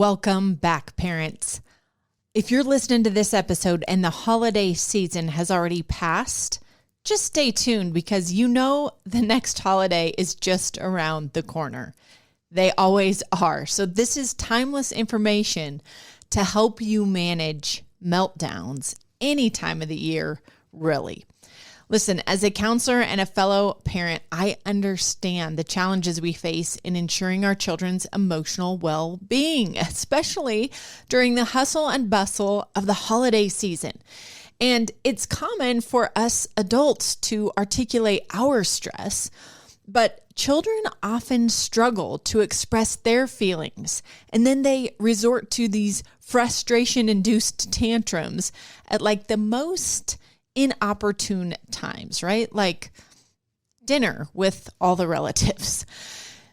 Welcome back, parents. If you're listening to this episode and the holiday season has already passed, just stay tuned because you know the next holiday is just around the corner. They always are. So this is timeless information to help you manage meltdowns any time of the year, really. Listen, as a counselor and a fellow parent, I understand the challenges we face in ensuring our children's emotional well-being, especially during the hustle and bustle of the holiday season. And it's common for us adults to articulate our stress, but children often struggle to express their feelings, and then they resort to these frustration-induced tantrums at like the most inopportune times, right? Like dinner with all the relatives.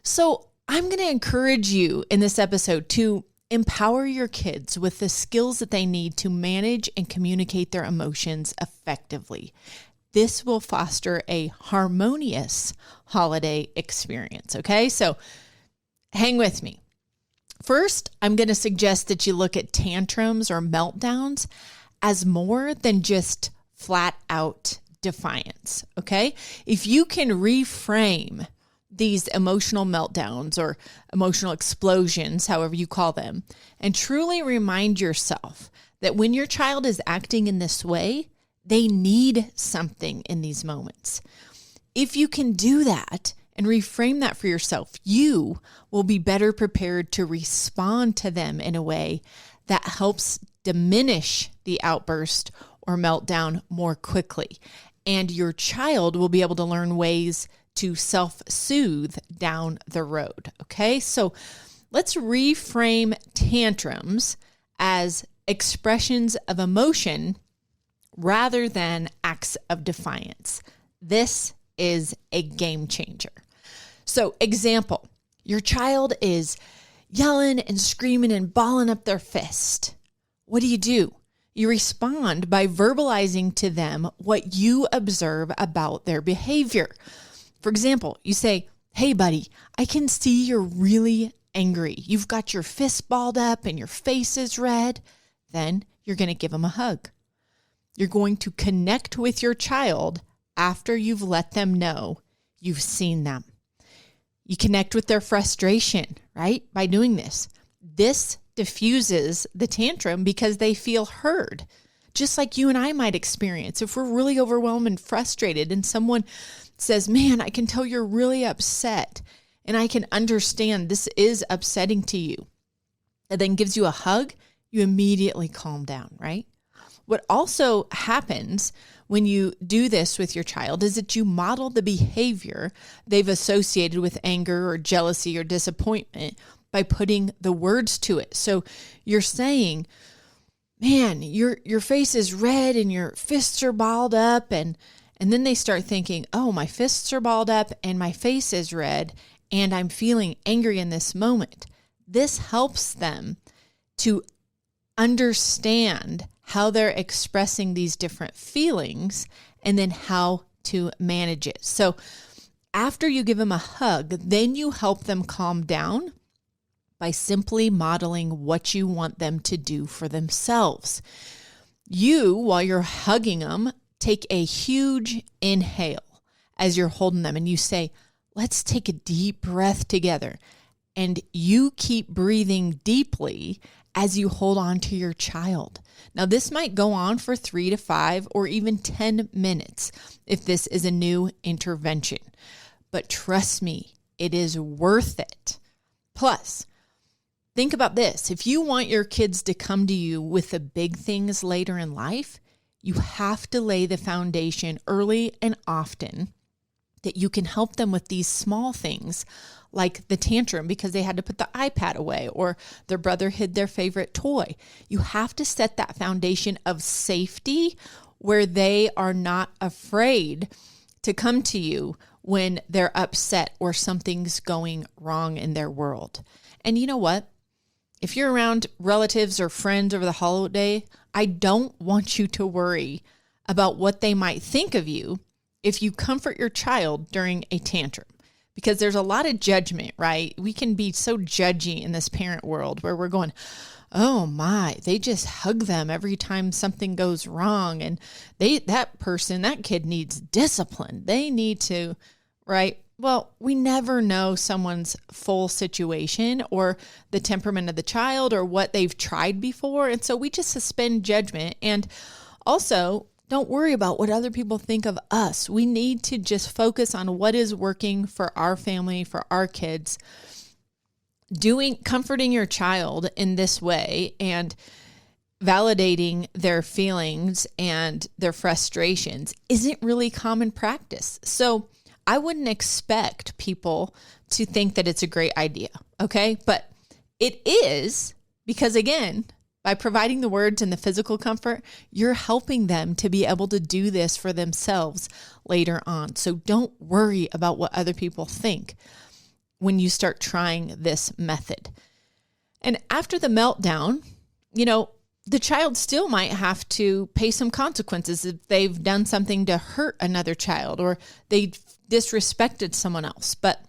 So I'm going to encourage you in this episode to empower your kids with the skills that they need to manage and communicate their emotions effectively. This will foster a harmonious holiday experience, okay? So hang with me. First, I'm going to suggest that you look at tantrums or meltdowns as more than just flat out defiance, okay? If you can reframe these emotional meltdowns or emotional explosions, however you call them, and truly remind yourself that when your child is acting in this way, they need something in these moments. If you can do that and reframe that for yourself, you will be better prepared to respond to them in a way that helps diminish the outburst or meltdown more quickly. And your child will be able to learn ways to self-soothe down the road. Okay, so let's reframe tantrums as expressions of emotion rather than acts of defiance. This is a game changer. So example, your child is yelling and screaming and balling up their fist. What do? You respond by verbalizing to them what you observe about their behavior. For example, you say, "Hey buddy, I can see you're really angry. You've got your fist balled up and your face is red." Then you're going to give them a hug. You're going to connect with your child after you've let them know you've seen them. You connect with their frustration, right? By doing this. This diffuses the tantrum because they feel heard, just like you and I might experience. If we're really overwhelmed and frustrated and someone says, "Man, I can tell you're really upset and I can understand this is upsetting to you," and then gives you a hug, you immediately calm down, right? What also happens when you do this with your child is that you model the behavior they've associated with anger or jealousy or disappointment by putting the words to it. So you're saying, "Man, your face is red and your fists are balled up." And then they start thinking, "Oh, my fists are balled up and my face is red and I'm feeling angry in this moment." This helps them to understand how they're expressing these different feelings and then how to manage it. So after you give them a hug, then you help them calm down by simply modeling what you want them to do for themselves. You, while you're hugging them, take a huge inhale as you're holding them and you say, "Let's take a deep breath together." And you keep breathing deeply as you hold on to your child. Now, this might go on for 3 to 5 or even 10 minutes if this is a new intervention. But trust me, it is worth it. Plus, think about this. If you want your kids to come to you with the big things later in life, you have to lay the foundation early and often that you can help them with these small things like the tantrum because they had to put the iPad away or their brother hid their favorite toy. You have to set that foundation of safety where they are not afraid to come to you when they're upset or something's going wrong in their world. And you know what? If you're around relatives or friends over the holiday, I don't want you to worry about what they might think of you if you comfort your child during a tantrum, because there's a lot of judgment, right? We can be so judgy in this parent world where we're going, oh my, they just hug them every time something goes wrong. And that kid needs discipline. They need to, right? Well, we never know someone's full situation or the temperament of the child or what they've tried before. And so we just suspend judgment. And also, don't worry about what other people think of us. We need to just focus on what is working for our family, for our kids. Comforting your child in this way and validating their feelings and their frustrations isn't really common practice. So I wouldn't expect people to think that it's a great idea, okay? But it is because, again, by providing the words and the physical comfort, you're helping them to be able to do this for themselves later on. So don't worry about what other people think when you start trying this method. And after the meltdown, the child still might have to pay some consequences if they've done something to hurt another child or they disrespected someone else. But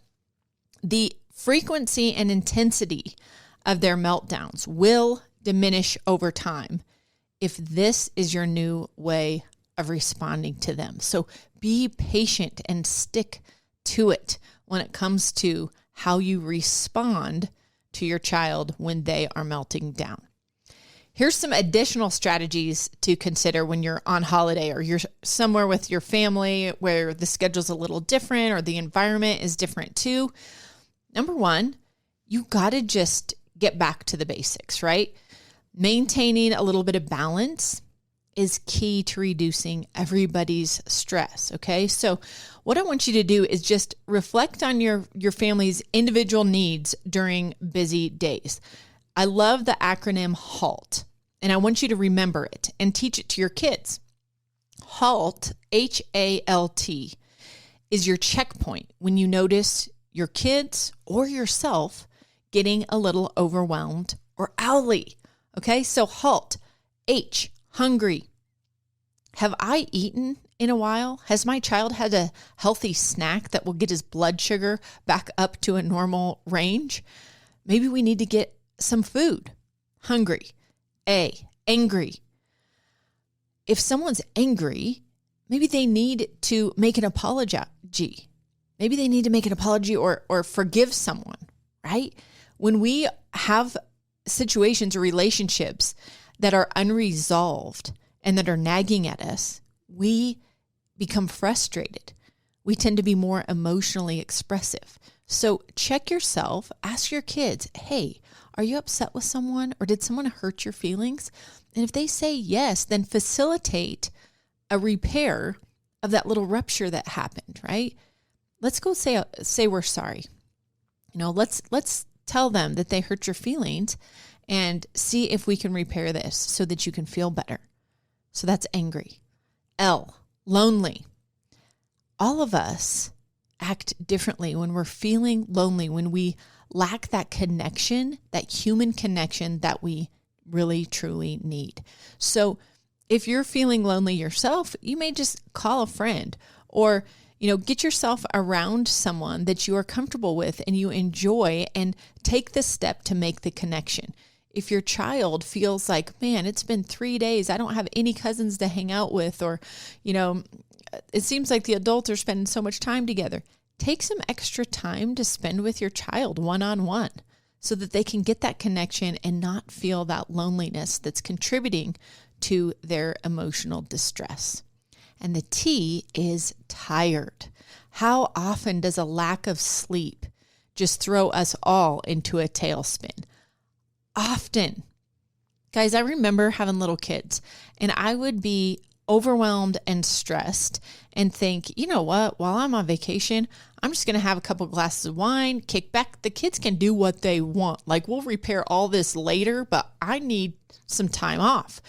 the frequency and intensity of their meltdowns will diminish over time if this is your new way of responding to them. So be patient and stick to it when it comes to how you respond to your child when they are melting down. Here's some additional strategies to consider when you're on holiday or you're somewhere with your family where the schedule's a little different or the environment is different too. Number one, you got to just get back to the basics, right? Maintaining a little bit of balance is key to reducing everybody's stress, okay? So what I want you to do is just reflect on your family's individual needs during busy days. I love the acronym HALT, and I want you to remember it and teach it to your kids. HALT, H-A-L-T, is your checkpoint when you notice your kids or yourself getting a little overwhelmed or owly, okay? So HALT, H, hungry. Have I eaten in a while? Has my child had a healthy snack that will get his blood sugar back up to a normal range? Maybe we need to get some food. Hungry. A, angry. If someone's angry, maybe they need to make an apology. Maybe they need to make an apology or forgive someone, right? When we have situations or relationships that are unresolved and that are nagging at us, we become frustrated. We tend to be more emotionally expressive. So check yourself, ask your kids, hey, are you upset with someone or did someone hurt your feelings? And if they say yes, then facilitate a repair of that little rupture that happened, right? Let's go say we're sorry. Let's tell them that they hurt your feelings and see if we can repair this so that you can feel better. So that's angry. L, lonely. All of us act differently when we're feeling lonely, when we lack that connection, that human connection that we really, truly need. So if you're feeling lonely yourself, you may just call a friend or, get yourself around someone that you are comfortable with and you enjoy and take the step to make the connection. If your child feels like, man, it's been 3 days, I don't have any cousins to hang out with, or, it seems like the adults are spending so much time together, take some extra time to spend with your child one-on-one so that they can get that connection and not feel that loneliness that's contributing to their emotional distress. And the T is tired. How often does a lack of sleep just throw us all into a tailspin? Often. Guys, I remember having little kids and I would be overwhelmed and stressed and think, you know what, while I'm on vacation, I'm just going to have a couple glasses of wine, kick back. The kids can do what they want. Like, we'll repair all this later, but I need some time off.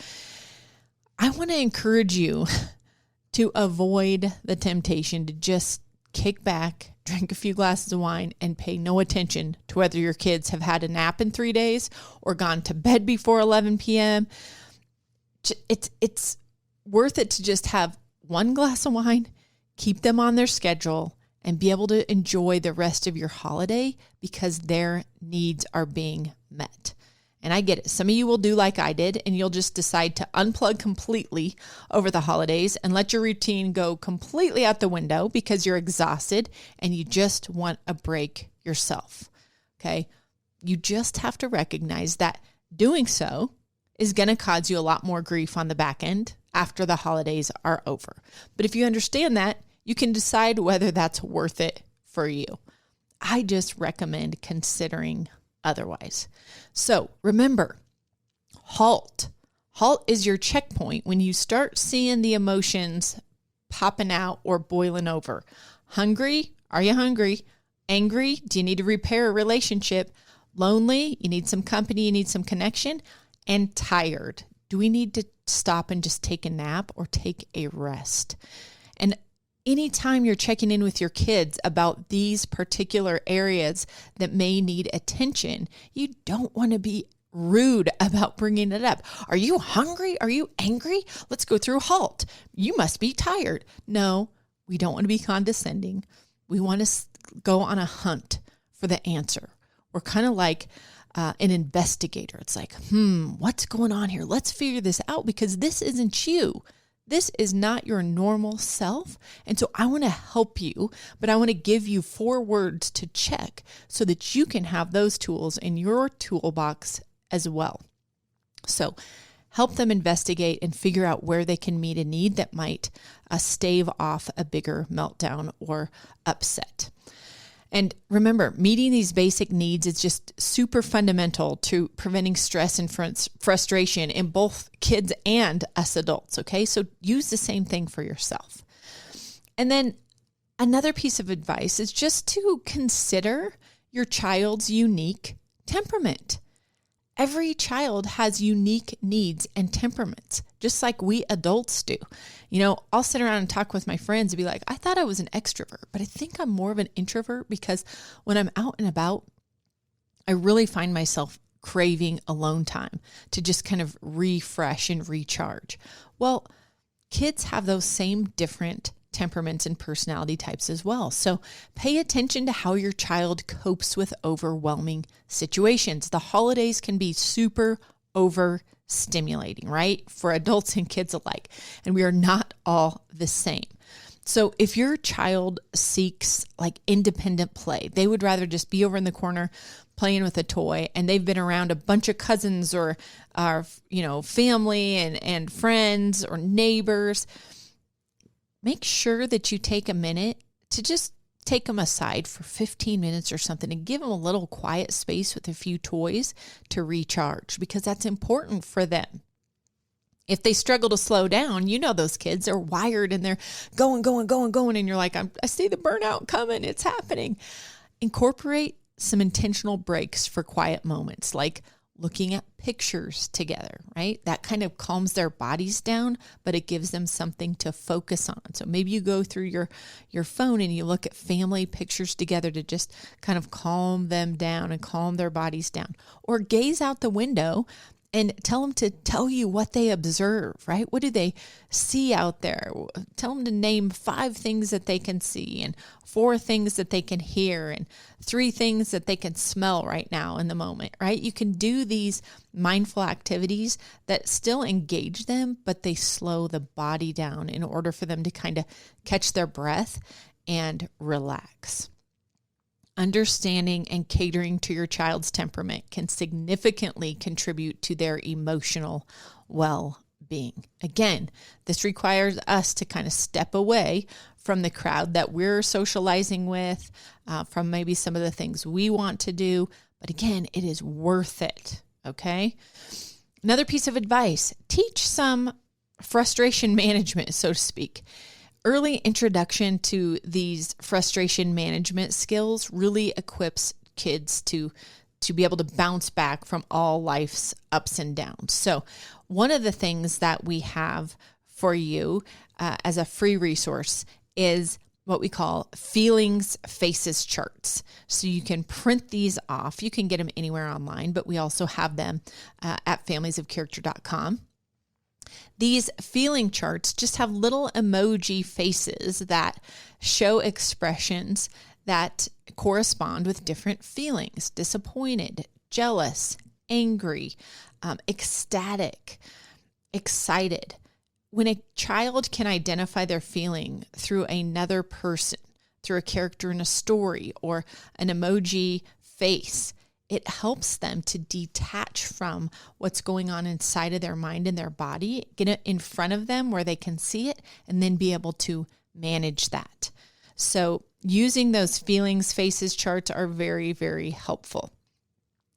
I want to encourage you to avoid the temptation to just kick back, drink a few glasses of wine, and pay no attention to whether your kids have had a nap in 3 days or gone to bed before 11 p.m. It's worth it to just have one glass of wine, keep them on their schedule, and be able to enjoy the rest of your holiday because their needs are being met. And I get it. Some of you will do like I did, and you'll just decide to unplug completely over the holidays and let your routine go completely out the window because you're exhausted and you just want a break yourself. Okay. You just have to recognize that doing so is going to cause you a lot more grief on the back end after the holidays are over. But if you understand that, you can decide whether that's worth it for you. I just recommend considering otherwise. So remember, HALT. HALT is your checkpoint when you start seeing the emotions popping out or boiling over. Hungry? Are you hungry? Angry? Do you need to repair a relationship? Lonely? You need some company, you need some connection? And tired? Do we need to stop and just take a nap or take a rest? And anytime you're checking in with your kids about these particular areas that may need attention, you don't want to be rude about bringing it up. Are you hungry? Are you angry? Let's go through HALT. You must be tired. No, we don't want to be condescending. We want to go on a hunt for the answer. We're kind of like an investigator. It's like, what's going on here? Let's figure this out because this isn't you. This is not your normal self. And so I want to help you, but I want to give you 4 words to check so that you can have those tools in your toolbox as well. So help them investigate and figure out where they can meet a need that might stave off a bigger meltdown or upset. And remember, meeting these basic needs is just super fundamental to preventing stress and frustration in both kids and us adults, okay? So use the same thing for yourself. And then another piece of advice is just to consider your child's unique temperament. Every child has unique needs and temperaments, just like we adults do. You know, I'll sit around and talk with my friends and be like, I thought I was an extrovert, but I think I'm more of an introvert because when I'm out and about, I really find myself craving alone time to just kind of refresh and recharge. Well, kids have those same different temperaments and personality types as well. So pay attention to how your child copes with overwhelming situations. The holidays can be super overstimulating, right? For adults and kids alike. And we are not all the same. So if your child seeks like independent play, they would rather just be over in the corner playing with a toy, and they've been around a bunch of cousins or family and friends or neighbors, make sure that you take a minute to just take them aside for 15 minutes or something and give them a little quiet space with a few toys to recharge, because that's important for them. If they struggle to slow down, you know those kids are wired and they're going, and you're like, I see the burnout coming, it's happening. Incorporate some intentional breaks for quiet moments, like looking at pictures together, right? That kind of calms their bodies down, but it gives them something to focus on. So maybe you go through your phone and you look at family pictures together to just kind of calm them down and calm their bodies down. Or gaze out the window and tell them to tell you what they observe, right? What do they see out there? Tell them to name 5 things that they can see and 4 things that they can hear and 3 things that they can smell right now in the moment, right? You can do these mindful activities that still engage them, but they slow the body down in order for them to kind of catch their breath and relax. Understanding and catering to your child's temperament can significantly contribute to their emotional well-being. Again, this requires us to kind of step away from the crowd that we're socializing with, from maybe some of the things we want to do. But again, it is worth it, okay? Another piece of advice, teach some frustration management, so to speak. Early introduction to these frustration management skills really equips kids to be able to bounce back from all life's ups and downs. So one of the things that we have for you as a free resource is what we call feelings faces charts. So you can print these off. You can get them anywhere online, but we also have them at familiesofcharacter.com. These feeling charts just have little emoji faces that show expressions that correspond with different feelings: disappointed, jealous, angry, ecstatic, excited. When a child can identify their feeling through another person, through a character in a story or an emoji face, it helps them to detach from what's going on inside of their mind and their body, get it in front of them where they can see it, and then be able to manage that. So using those feelings faces charts are very, very helpful.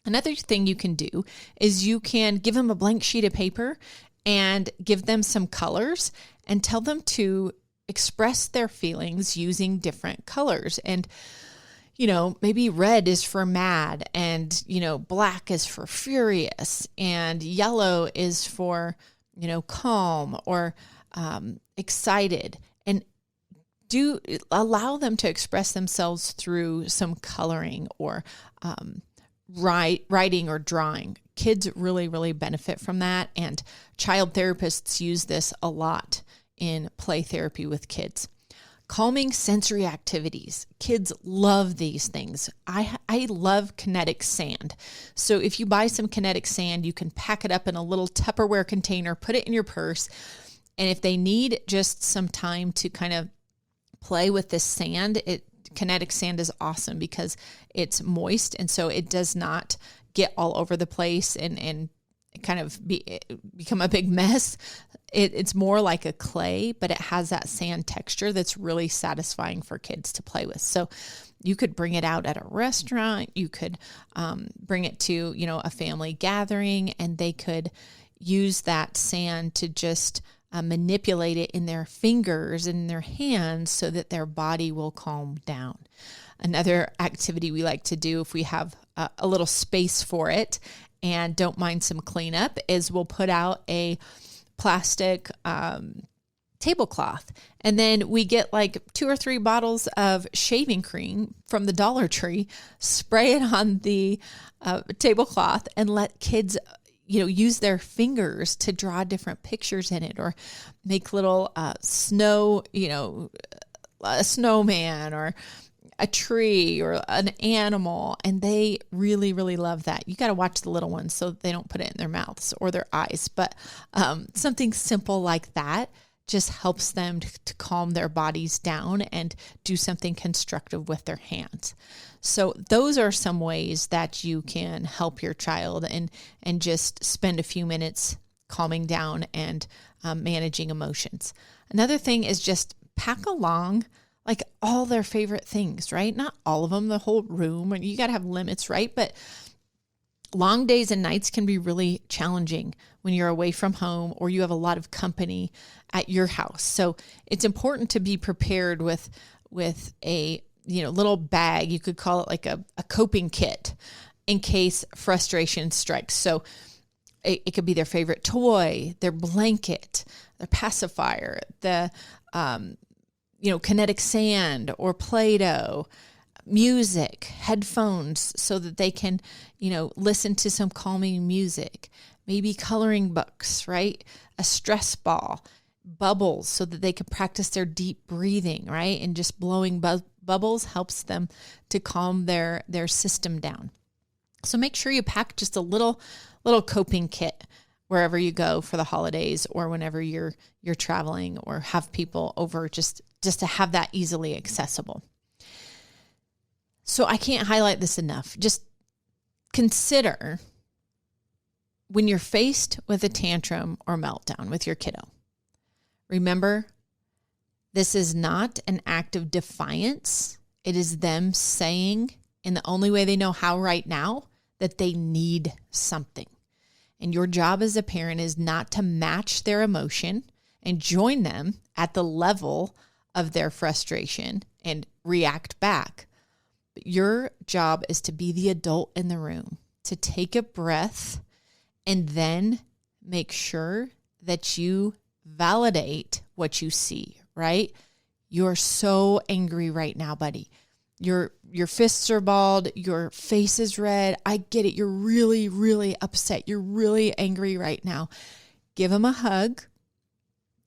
Another thing you can do is you can give them a blank sheet of paper and give them some colors and tell them to express their feelings using different colors. And maybe red is for mad, and, black is for furious, and yellow is for, calm or excited. And do allow them to express themselves through some coloring or writing or drawing. Kids really, really benefit from that. And child therapists use this a lot in play therapy with kids. Calming sensory activities. Kids love these things. I love kinetic sand. So if you buy some kinetic sand, you can pack it up in a little Tupperware container, put it in your purse. And if they need just some time to kind of play with this sand, kinetic sand is awesome because it's moist. And so it does not get all over the place and kind of become a big mess. It's more like a clay, but it has that sand texture that's really satisfying for kids to play with. So you could bring it out at a restaurant. You could bring it to, a family gathering, and they could use that sand to just manipulate it in their fingers and in their hands so that their body will calm down. Another activity we like to do if we have a little space for it and don't mind some cleanup is we'll put out a plastic tablecloth, and then we get like 2 or 3 bottles of shaving cream from the Dollar Tree, spray it on the tablecloth, and let kids use their fingers to draw different pictures in it, or make little snow, a snowman or a tree or an animal. And they really, really love that. You got to watch the little ones so they don't put it in their mouths or their eyes. But something simple like that just helps them to calm their bodies down and do something constructive with their hands. So those are some ways that you can help your child and just spend a few minutes calming down and managing emotions. Another thing is just pack along like all their favorite things, right? Not all of them, the whole room, and you got to have limits, right? But long days and nights can be really challenging when you're away from home or you have a lot of company at your house. So it's important to be prepared with a little bag. You could call it like a coping kit in case frustration strikes. So it could be their favorite toy, their blanket, their pacifier, the kinetic sand or Play-Doh, music, headphones so that they can, listen to some calming music, maybe coloring books, right? A stress ball, bubbles so that they can practice their deep breathing, right? And just blowing bubbles helps them to calm their system down. So make sure you pack just a little coping kit wherever you go for the holidays or whenever you're traveling or have people over, just to have that easily accessible. So I can't highlight this enough. Just consider when you're faced with a tantrum or meltdown with your kiddo. Remember, this is not an act of defiance. It is them saying, in the only way they know how right now, that they need something. And your job as a parent is not to match their emotion and join them at the level of their frustration and react back. But your job is to be the adult in the room, to take a breath and then make sure that you validate what you see, right? You're so angry right now, buddy. Your fists are balled, your face is red. I get it. You're really, really upset. You're really angry right now. give them a hug,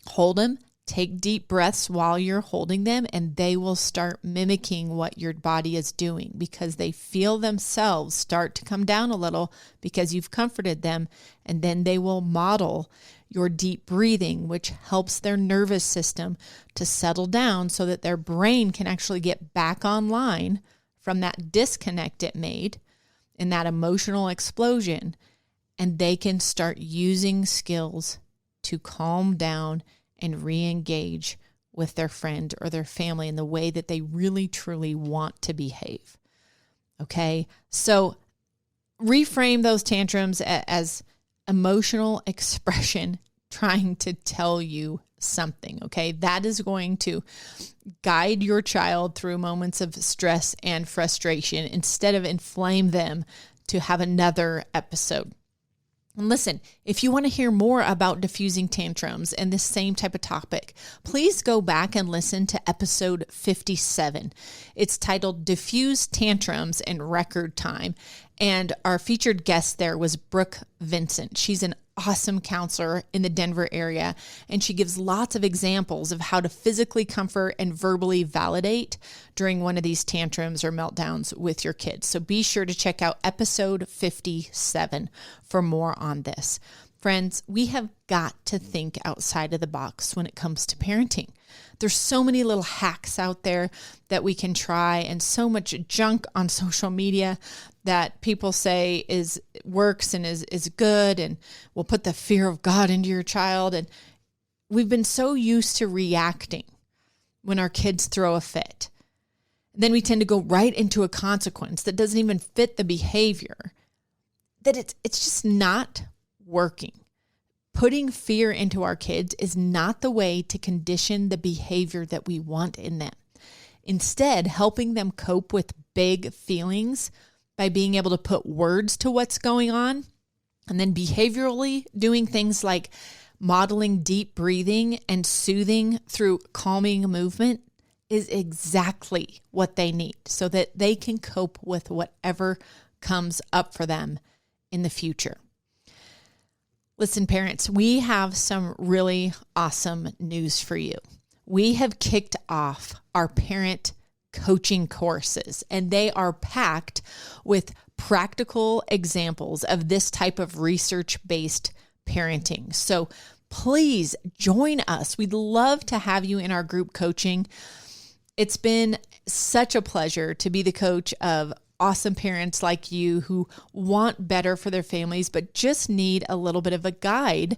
hold them, take deep breaths while you're holding them, and they will start mimicking what your body is doing because they feel themselves start to come down a little because you've comforted them, and then they will model your deep breathing, which helps their nervous system to settle down so that their brain can actually get back online from that disconnect it made in that emotional explosion, and they can start using skills to calm down and re-engage with their friend or their family in the way that they really, truly want to behave. Okay? So reframe those tantrums as emotional expression trying to tell you something, okay? That is going to guide your child through moments of stress and frustration instead of inflame them to have another episode. And listen, if you want to hear more about diffusing tantrums and this same type of topic, please go back and listen to episode 57. It's titled Diffuse Tantrums in Record Time. And our featured guest there was Brooke Vincent. She's an awesome counselor in the Denver area, and she gives lots of examples of how to physically comfort and verbally validate during one of these tantrums or meltdowns with your kids. So be sure to check out episode 57 for more on this. Friends, we have got to think outside of the box when it comes to parenting. There's so many little hacks out there that we can try, and so much junk on social media that people say works and is good and will put the fear of God into your child. And we've been so used to reacting when our kids throw a fit. Then we tend to go right into a consequence that doesn't even fit the behavior, that it's just not working. Putting fear into our kids is not the way to condition the behavior that we want in them. Instead, helping them cope with big feelings by being able to put words to what's going on, and then behaviorally doing things like modeling deep breathing and soothing through calming movement is exactly what they need so that they can cope with whatever comes up for them in the future. Listen, parents, we have some really awesome news for you. We have kicked off our parent coaching courses, and they are packed with practical examples of this type of research-based parenting. So please join us. We'd love to have you in our group coaching. It's been such a pleasure to be the coach of awesome parents like you who want better for their families, but just need a little bit of a guide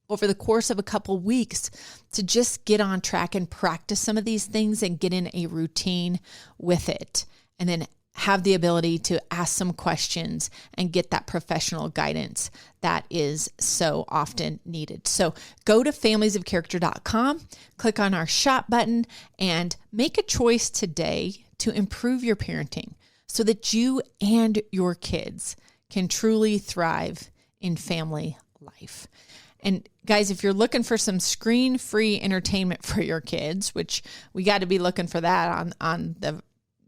over the course of a couple weeks to just get on track and practice some of these things and get in a routine with it. And then have the ability to ask some questions and get that professional guidance that is so often needed. So go to familiesofcharacter.com, click on our shop button, and make a choice today to improve your parenting so that you and your kids can truly thrive in family life. And guys, if you're looking for some screen-free entertainment for your kids, which we got to be looking for that on the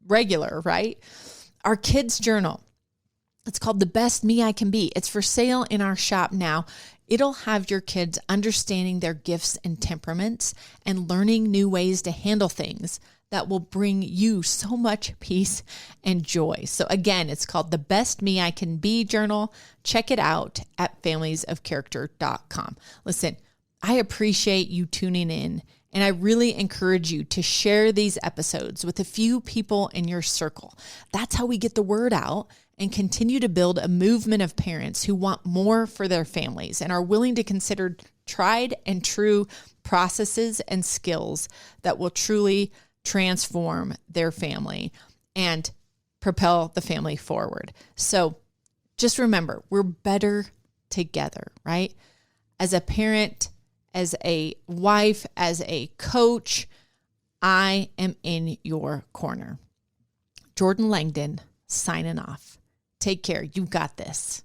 regular, right? Our kids' journal, it's called The Best Me I Can Be. It's for sale in our shop now. It'll have your kids understanding their gifts and temperaments and learning new ways to handle things that will bring you so much peace and joy. So again, it's called The Best Me I Can Be Journal. Check it out at familiesofcharacter.com. Listen, I appreciate you tuning in, and I really encourage you to share these episodes with a few people in your circle. That's how we get the word out and continue to build a movement of parents who want more for their families and are willing to consider tried and true processes and skills that will truly transform their family and propel the family forward. So just remember, we're better together, right? As a parent, as a wife, as a coach, I am in your corner. Jordan Langdon signing off. Take care. You got this.